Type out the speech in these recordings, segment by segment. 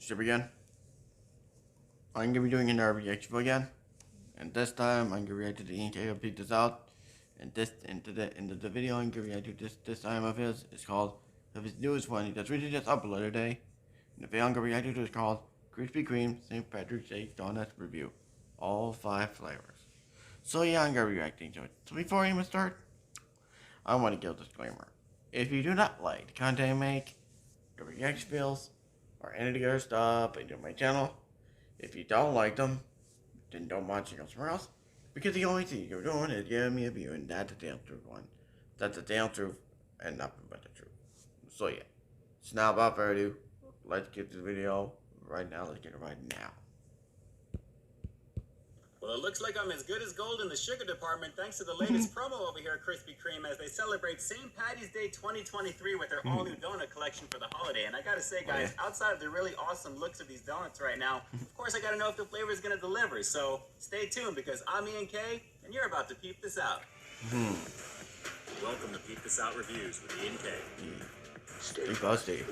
Should we begin? I'm gonna be doing another reaction again, and this time I'm gonna react to the intake of Beat This Out, and this into the video I'm gonna react to this time of his is called of his newest one. He just really just uploaded today. And the video I'm gonna react to is called Krispy Kreme St. Patrick's Day Donuts Review, all 5 flavors. So yeah, I'm gonna be reacting to it. So before I even start, I want to give a disclaimer. If you do not like the content I make, the reaction videos, or any of the other stuff I do on my channel, if you don't like them, then don't watch it somewhere else. Because the only thing you're doing is giving me a view, and that's the damn truth one. That's the damn truth, and nothing but the truth. So yeah, it's not about further ado. Let's get this video right now. Let's get it right now. Well, it looks like I'm as good as gold in the sugar department thanks to the latest promo over here at Krispy Kreme as they celebrate St. Patty's Day 2023 with their all-new donut collection for the holiday. And I gotta say, guys, outside of the really awesome looks of these donuts right now, of course I gotta know if the flavor is gonna deliver. So stay tuned because I'm Ian K, and you're about to peep this out. Welcome to Peep This Out Reviews with Ian K. Stay busty.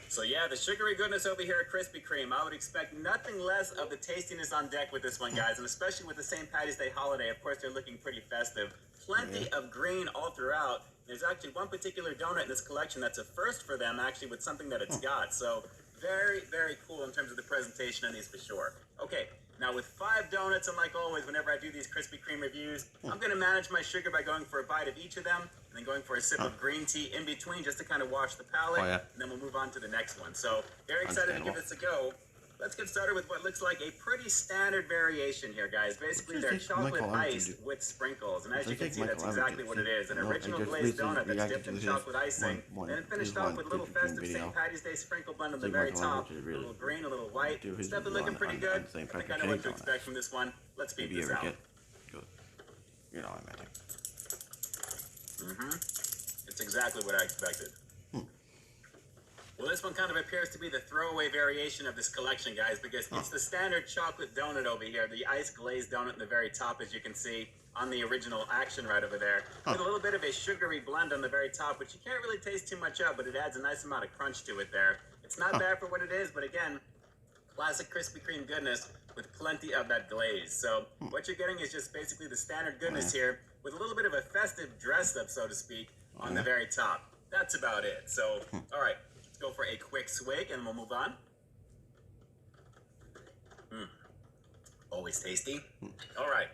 So yeah, the sugary goodness over here at Krispy Kreme. I would expect nothing less of the tastiness on deck with this one, guys. And especially with the St. Patty's Day holiday, of course, they're looking pretty festive. Plenty of green all throughout. There's actually one particular donut in this collection that's a first for them, actually, with something that it's got. So very, very cool in terms of the presentation on these for sure. Okay, now with 5 donuts, and like always, whenever I do these Krispy Kreme reviews, I'm going to manage my sugar by going for a bite of each of them, and then going for a sip of green tea in between just to kind of wash the palate, and then we'll move on to the next one. So very excited to give this a go. Let's get started with what looks like a pretty standard variation here, guys. Basically, they're chocolate ice with sprinkles. And as you can see, that's exactly what it is. An original glazed donut that's dipped in chocolate icing. Then finished off with a little festive St. Patty's Day sprinkle blend on the very top. A little green, a little white. It's definitely looking pretty good. I think I know what to expect from this one. Let's peep this out. You know, I meant it. It's exactly what I expected. Well, this one kind of appears to be the throwaway variation of this collection, guys, because it's the standard chocolate donut over here, the ice glazed donut in the very top, as you can see on the original action right over there, with a little bit of a sugary blend on the very top, which you can't really taste too much of, but it adds a nice amount of crunch to it there. It's not bad for what it is, but again, classic Krispy Kreme goodness with plenty of that glaze. So what you're getting is just basically the standard goodness here with a little bit of a festive dress up, so to speak, on the very top. That's about it. So, all right. Go for a quick swig and we'll move on. Always tasty. All right.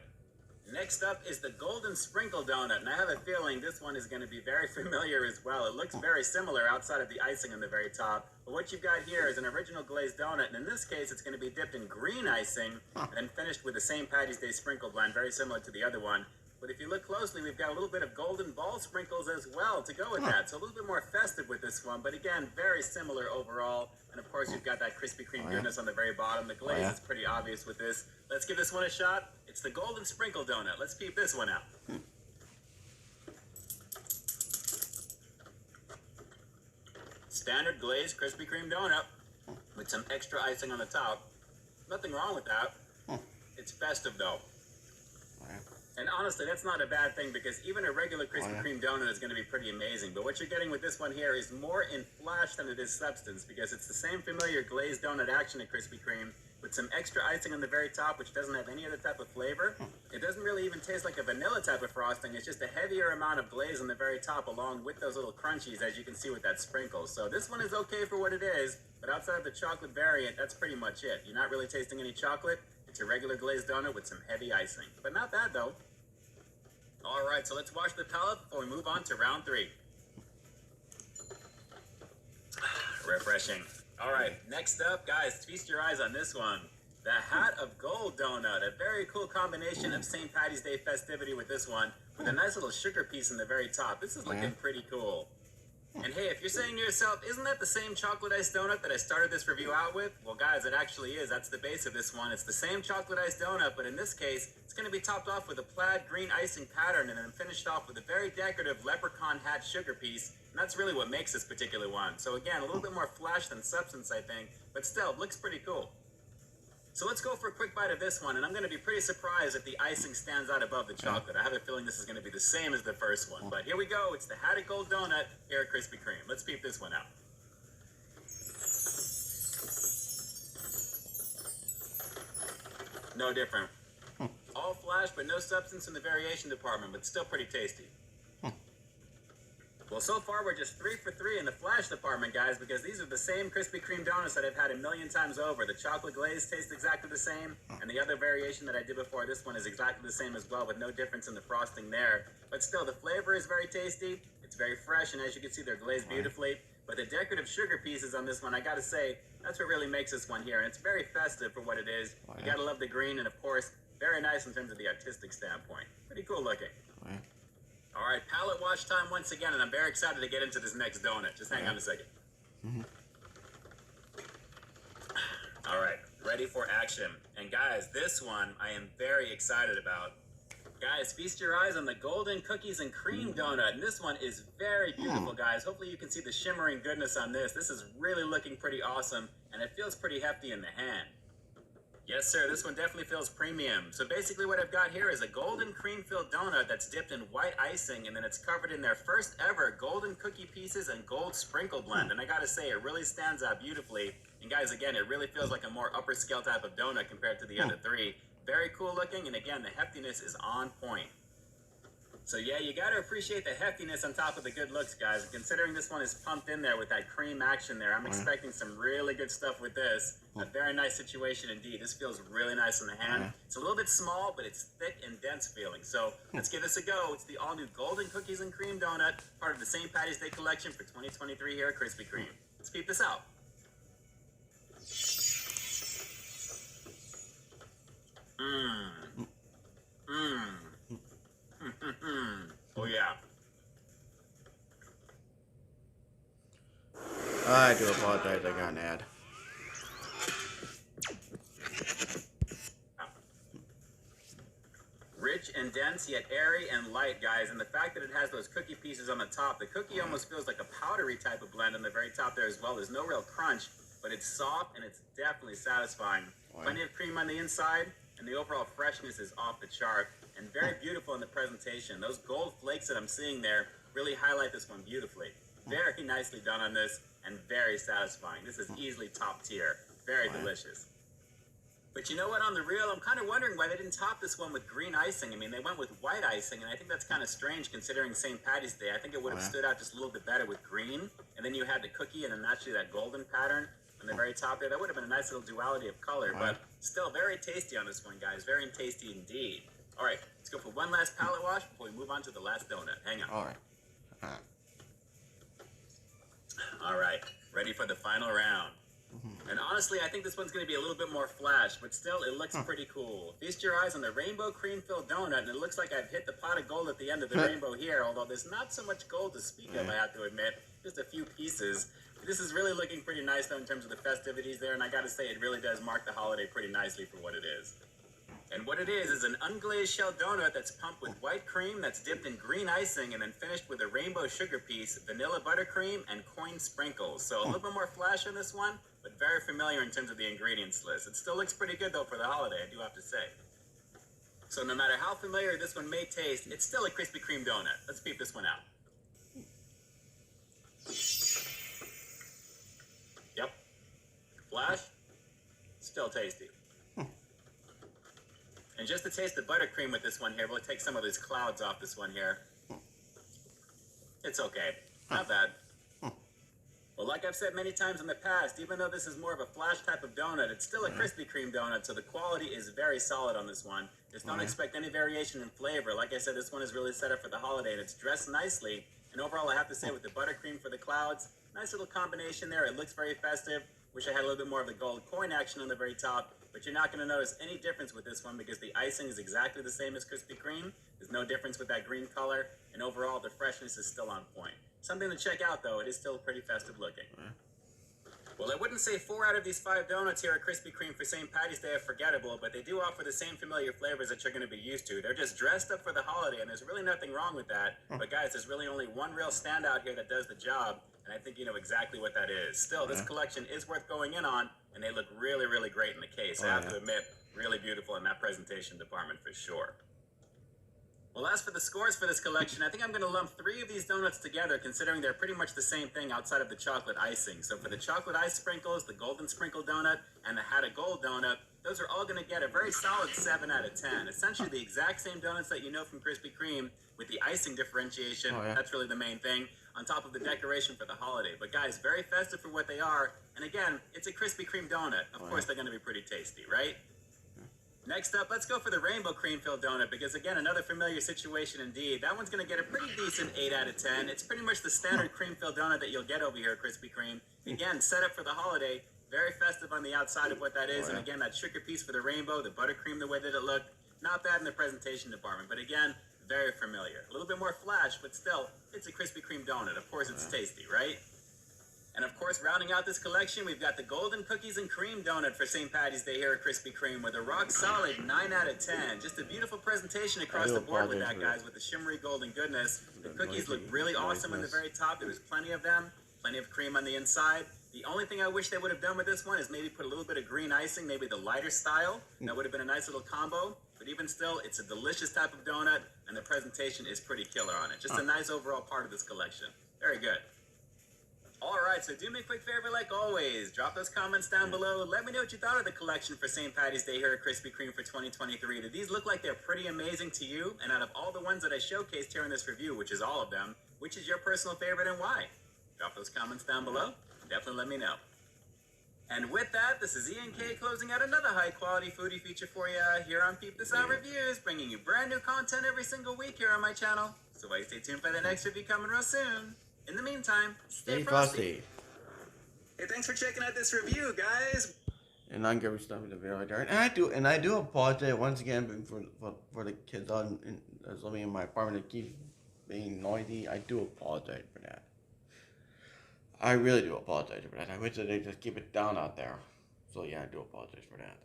Next up is the golden sprinkle donut, and I have a feeling this one is going to be very familiar as well. It looks very similar outside of the icing on the very top, but what you've got here is an original glazed donut, and in this case it's going to be dipped in green icing and then finished with the same Patty's Day sprinkle blend, very similar to the other one. But if you look closely, we've got a little bit of golden ball sprinkles as well to go with that. So a little bit more festive with this one, but again, very similar overall. And of course, you've got that Krispy Kreme goodness on the very bottom. The glaze is pretty obvious with this. Let's give this one a shot. It's the golden sprinkle donut. Let's peep this one out. Standard glazed Krispy Kreme donut with some extra icing on the top. Nothing wrong with that. It's festive though. And honestly, that's not a bad thing because even a regular Krispy Kreme donut is going to be pretty amazing. But what you're getting with this one here is more in flash than it is substance because it's the same familiar glazed donut action at Krispy Kreme with some extra icing on the very top, which doesn't have any other type of flavor. It doesn't really even taste like a vanilla type of frosting. It's just a heavier amount of glaze on the very top along with those little crunchies, as you can see with that sprinkle. So this one is okay for what it is, but outside of the chocolate variant, that's pretty much it. You're not really tasting any chocolate. It's a regular glazed donut with some heavy icing. But not bad, though. All right, so let's wash the palate before we move on to round 3. Refreshing. All right, next up, guys, feast your eyes on this one. The Hat of Gold donut. A very cool combination of St. Patty's Day festivity with this one, with a nice little sugar piece in the very top. This is looking pretty cool. And hey, if you're saying to yourself, isn't that the same chocolate ice donut that I started this review out with? Well, guys, it actually is. That's the base of this one. It's the same chocolate ice donut, but in this case, it's going to be topped off with a plaid green icing pattern and then finished off with a very decorative leprechaun hat sugar piece. And that's really what makes this particular one. So again, a little bit more flash than substance, I think, but still, looks pretty cool. So let's go for a quick bite of this one, and I'm going to be pretty surprised if the icing stands out above the chocolate. I have a feeling this is going to be the same as the first one. But here we go. It's the Hat of Gold donut here at Krispy Kreme. Let's peep this one out. No different. All flash, but no substance in the variation department, but still pretty tasty. Well, so far we're just 3 for 3 in the flash department, guys, because these are the same Krispy Kreme donuts that I've had a million times over. The chocolate glaze tastes exactly the same, and the other variation that I did before this one is exactly the same as well, with no difference in the frosting there. But still, the flavor is very tasty. It's very fresh, and as you can see, they're glazed beautifully. But the decorative sugar pieces on this one, I gotta say, that's what really makes this one here. And it's very festive for what it is. You gotta love the green, and of course, very nice in terms of the artistic standpoint. Pretty cool looking. All right, palette wash time once again, and I'm very excited to get into this next donut. Just hang on a second. All right, ready for action. And guys, this one I am very excited about. Guys, feast your eyes on the golden cookies and cream donut. And this one is very beautiful, guys. Hopefully you can see the shimmering goodness on this. This is really looking pretty awesome, and it feels pretty hefty in the hand. Yes, sir, this one definitely feels premium. So basically what I've got here is a golden cream-filled donut that's dipped in white icing, and then it's covered in their first ever golden cookie pieces and gold sprinkle blend. And I gotta say, it really stands out beautifully. And guys, again, it really feels like a more upper scale type of donut compared to the other three. Very cool looking, and again, the heftiness is on point. So yeah, you gotta appreciate the heftiness on top of the good looks, guys. Considering this one is pumped in there with that cream action there, I'm expecting some really good stuff with this. A very nice situation indeed. This feels really nice in the hand. It's a little bit small, but it's thick and dense feeling. So let's give this a go. It's the all-new Golden Cookies and Cream Donut, part of the St. Patty's Day collection for 2023 here at Krispy Kreme. Let's peep this out. Oh yeah. I do apologize, I got an ad. Rich and dense, yet airy and light, guys. And the fact that it has those cookie pieces on the top, the cookie almost feels like a powdery type of blend on the very top there as well. There's no real crunch, but it's soft and it's definitely satisfying. Plenty of cream on the inside, and the overall freshness is off the chart and very beautiful in the presentation. Those gold flakes that I'm seeing there really highlight this one beautifully. Very nicely done on this and very satisfying. This is easily top tier. Very delicious. But you know what, on the real, I'm kind of wondering why they didn't top this one with green icing. I mean, they went with white icing, and I think that's kind of strange considering St. Patty's Day. I think it would have stood out just a little bit better with green, and then you had the cookie and then naturally that golden pattern on the very top there. That would have been a nice little duality of color, but still very tasty on this one, guys. Very tasty indeed. All right, let's go for one last palette wash before we move on to the last donut. Hang on. All right, ready for the final round. And honestly, I think this one's going to be a little bit more flash, but still, it looks pretty cool. Feast your eyes on the rainbow cream-filled donut, and it looks like I've hit the pot of gold at the end of the rainbow here, although there's not so much gold to speak of, I have to admit. Just a few pieces. This is really looking pretty nice, though, in terms of the festivities there, and I got to say, it really does mark the holiday pretty nicely for what it is. And what it is an unglazed shell donut that's pumped with white cream that's dipped in green icing and then finished with a rainbow sugar piece, vanilla buttercream, and coin sprinkles. So a little bit more flash on this one, but very familiar in terms of the ingredients list. It still looks pretty good, though, for the holiday, I do have to say. So no matter how familiar this one may taste, it's still a Krispy Kreme donut. Let's peep this one out. Yep. Flash, still tasty. And just to taste the buttercream with this one here, we'll take some of these clouds off this one here. It's okay. Not bad. Well, like I've said many times in the past, even though this is more of a flash type of donut, it's still a Krispy Kreme donut, so the quality is very solid on this one. Just don't expect any variation in flavor. Like I said, this one is really set up for the holiday, and it's dressed nicely. And overall, I have to say, with the buttercream for the clouds, nice little combination there. It looks very festive. Wish I had a little bit more of the gold coin action on the very top, but you're not going to notice any difference with this one because the icing is exactly the same as Krispy Kreme. There's no difference with that green color, and overall, the freshness is still on point. Something to check out, though. It is still pretty festive looking. Well, I wouldn't say 4 out of these 5 donuts here at Krispy Kreme for St. Patty's Day are forgettable, but they do offer the same familiar flavors that you're going to be used to. They're just dressed up for the holiday, and there's really nothing wrong with that. But guys, there's really only one real standout here that does the job, and I think you know exactly what that is. Still, this collection is worth going in on, and they look really, really great in the case. I have to admit, really beautiful in that presentation department for sure. Well, as for the scores for this collection, I think I'm going to lump 3 of these donuts together, considering they're pretty much the same thing outside of the chocolate icing. So for the chocolate ice sprinkles, the golden sprinkle donut, and the Had a Gold donut, those are all going to get a very solid 7 out of 10. Essentially the exact same donuts that you know from Krispy Kreme with the icing differentiation. Oh, yeah. That's really the main thing, on top of the decoration for the holiday. But guys, very festive for what they are. And again, it's a Krispy Kreme donut. Of course, they're going to be pretty tasty, right? Next up, let's go for the rainbow cream-filled donut, because again, another familiar situation indeed. That one's going to get a pretty decent 8 out of 10. It's pretty much the standard cream-filled donut that you'll get over here at Krispy Kreme. Again, set up for the holiday, very festive on the outside of what that is. And again, that sugar piece for the rainbow, the buttercream, the way that it looked, not bad in the presentation department. But again, very familiar. A little bit more flash, but still, it's a Krispy Kreme donut. Of course, it's tasty, right? And of course, rounding out this collection, we've got the golden cookies and cream donut for St. Patty's Day here at Krispy Kreme with a rock solid 9 out of 10. Just a beautiful presentation across the board with that, guys, with the shimmery golden goodness. The cookies look really awesome in the very top. There was plenty of them, plenty of cream on the inside. The only thing I wish they would have done with this one is maybe put a little bit of green icing, maybe the lighter style. That would have been a nice little combo. But even still, it's a delicious type of donut, and the presentation is pretty killer on it. Just a nice overall part of this collection. Very good. All right, so do me a quick favor like always. Drop those comments down below. Let me know what you thought of the collection for St. Patty's Day here at Krispy Kreme for 2023. Do these look like they're pretty amazing to you? And out of all the ones that I showcased here in this review, which is all of them, which is your personal favorite and why? Drop those comments down below. Definitely let me know. And with that, this is Ian K closing out another high-quality foodie feature for you here on Peep This Out Reviews, bringing you brand new content every single week here on my channel. So why stay tuned for the next review coming real soon. In the meantime, stay frosty. Hey, thanks for checking out this review, guys. And I'm gonna stop the video right there. And I do apologize once again for the kids that's living in my apartment that keep being noisy. I do apologize for that. I really do apologize for that. I wish that they just keep it down out there. So yeah, I do apologize for that.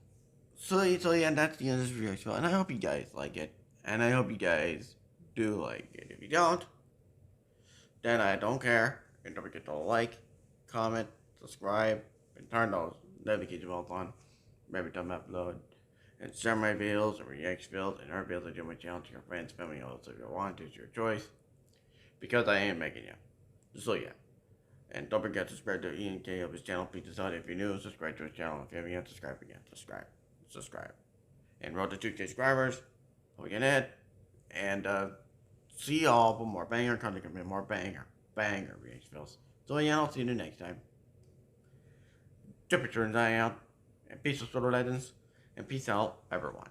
So yeah, that's the end of this review. And I hope you guys like it. And I hope you guys do like it. If you don't, then I don't care. And don't forget to like, comment, subscribe, and turn those notification bells on every time I upload. And share my videos and reaction videos and other videos I do on my channel to your friends, family, all those if you want. It's your choice. Because I am making you. So yeah. And don't forget to subscribe to Ian K of his channel. Please decide if you're new, subscribe to his channel. If you haven't yet, subscribe again. Subscribe. And road to 2K subscribers. We get it. And see y'all for more banger content, more banger reaction videos. So yeah, I'll see you next time. Temperature and out. And peace with Legends. And peace out, everyone.